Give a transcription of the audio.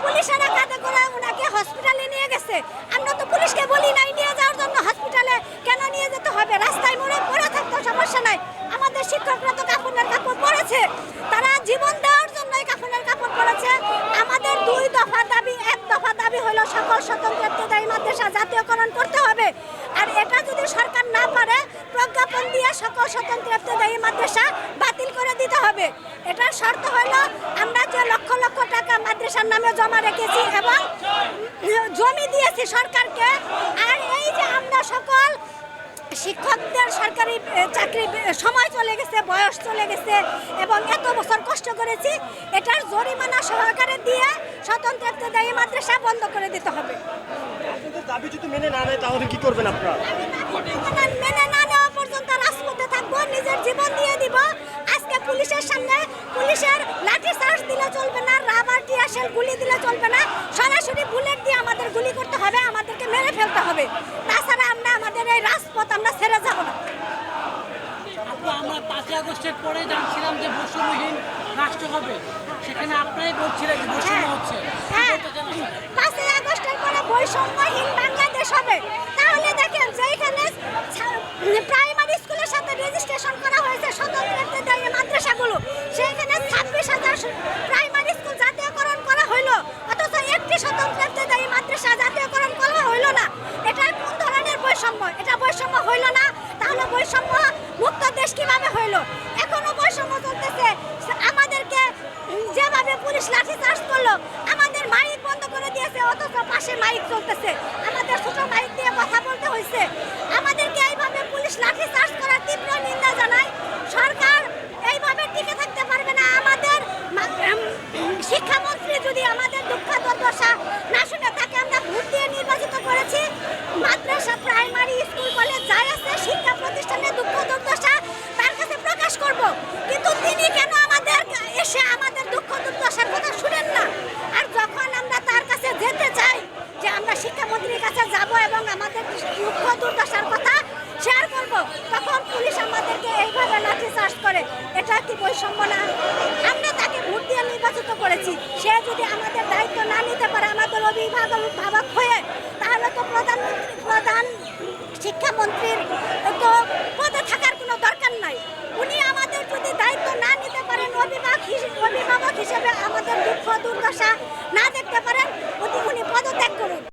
পুলিশেরা কাঁধে করে ওনাকে হসপিটালে নিয়ে গেছে। আমরা তো পুলিশকে বলি নাই নিয়ে যাওয়ার জন্য হসপিটালে, কেন নিয়ে যেতে হবে? রাস্তায় মোড়ে পড়ে থাকতো সমস্যা নাই। আমাদের শিক্ষকরা তো কাফনের কাপড় পরেছে, তারা জীবন দেওয়ার জন্যই কাফনের কাপড় পরেছে। আমাদের 2 দফা দাবি, 1 দফা দাবি হলো সকল স্বতন্ত্র ইবতেদায়ী মাদ্রাসা জাতীয়করণ করতে হবে। আর এটা যদি সরকার না পারে, প্রজ্ঞাপন দিয়ে সকল স্বতন্ত্র ইবতেদায়ী মাদ্রাসা বাতিল করে দিতে হবে। এটার শর্ত হলো আমরা যে লক্ষ লক্ষ টাকা মাদ্রাসার নামে জমা রেখেছি এবং জমি দিয়েছি সরকারকে, আর এই যে আমরা সকল শিক্ষকদের সরকারি চাকরি সময় চলে গেছে, বয়স চলে গেছে এবং এত বছর কষ্ট করেছি, এটার জরিমানা সহকারে দিয়ে স্বতন্ত্র ইবতেদায়ী মাদ্রাসা বন্ধ করে দিতে হবে। আপনাদের দাবি যদি মেনে না নেয় তাহলে কি করবেন আপনারা? মেনে না নেওয়া পর্যন্ত রাজপথে থাকবো, নিজের জীবন দিয়ে দিব। আজকে পুলিশের সামনে পুলিশের লাঠি চার্জ দিলে চলবে না, রাবার টিয়ারশেল গুলি দিলে চলবে না, সরাসরি বুলেট দিয়ে আমাদের গুলি করতে হবে, আমাদেরকে মেরে ফেলতে হবে। তাছাড়া আমরা আমাদের এই রাজপথ আমরা ছেড়ে যাব না। আমরা 5ই আগস্টের পরে জানছিলাম যে বৈষম্যহীন রাষ্ট্র হবে, সেখানে আপনারাই বলছিলেন যে বৈষম্য হচ্ছে। হ্যাঁ, 5ই আগস্টের পরে বৈষম্যহীন বাংলাদেশ হবে। তাহলে দেখেন যেখানে প্রাইমারি স্কুলের সাথে রেজিস্ট্রেশন করা হয়েছে স্বতন্ত্র ইবতেদায়ী মাদ্রাসাগুলো, সেখানে 26,000 প্রাইমারি স্কুল জাতীয়করণ করা হইলো, অথচ একটি স্বতন্ত্র ইবতেদায়ী মাদ্রাসা জাতীয়করণ করা হইলো না। এটা কোন ধরনের বৈষম্য? এটা বৈষম্য হইল না, তাহলে বৈষম্য মুক্ত দেশ কিভাবে হইল? এখনো বৈষম্য চলতেছে। আমাদেরকে যেভাবে পুলিশ লাঠি চার্জ করলো, আমাদের মাইক বন্ধ করে দিয়েছে, অথচ পাশে মাইক চলতেছে, আমাদের ছোট মাইক দিয়ে কথা বলতে হয়েছে। আমাদেরকে এইভাবে পুলিশ লাঠি চার্জ করার তীব্র নিন্দা জানাই। সরকার এইভাবে টিকে থাকতে পারবে না। আমাদের শিক্ষামন্ত্রী যদি আমাদের দুঃখ দুর্দশা না শুনে, তাকে আমরা ভোট দিয়ে নির্বাচিত করেছি। মাদ্রাসা, প্রাইমারি স্কুল, কলেজ যাই আছে, শিক্ষা প্রতিষ্ঠানে দুঃখ দুর্দশা তার কাছে প্রকাশ করব, কিন্তু তিনি কেন আমাদের এসে আমাদের দুঃখ দুর্দশার কথা শুনেন না? আর যখন আমরা তার কাছে যেতে চাই যে আমরা শিক্ষামন্ত্রীর কাছে যাব এবং আমাদের দুঃখ দুর্দশার কথা শেয়ার করব, তখন পুলিশ আমাদেরকে এইভাবে লাঠি চার্জ করে। এটা কি বৈষম্য না? আমরা তাকে ভোট দিয়ে নির্বাচিত করেছি, সে যদি আমাদের দায়িত্ব না নিতে পারে, আমাদের অভিভাবক হয়ে, তাহলে তো প্রধান শিক্ষামন্ত্রী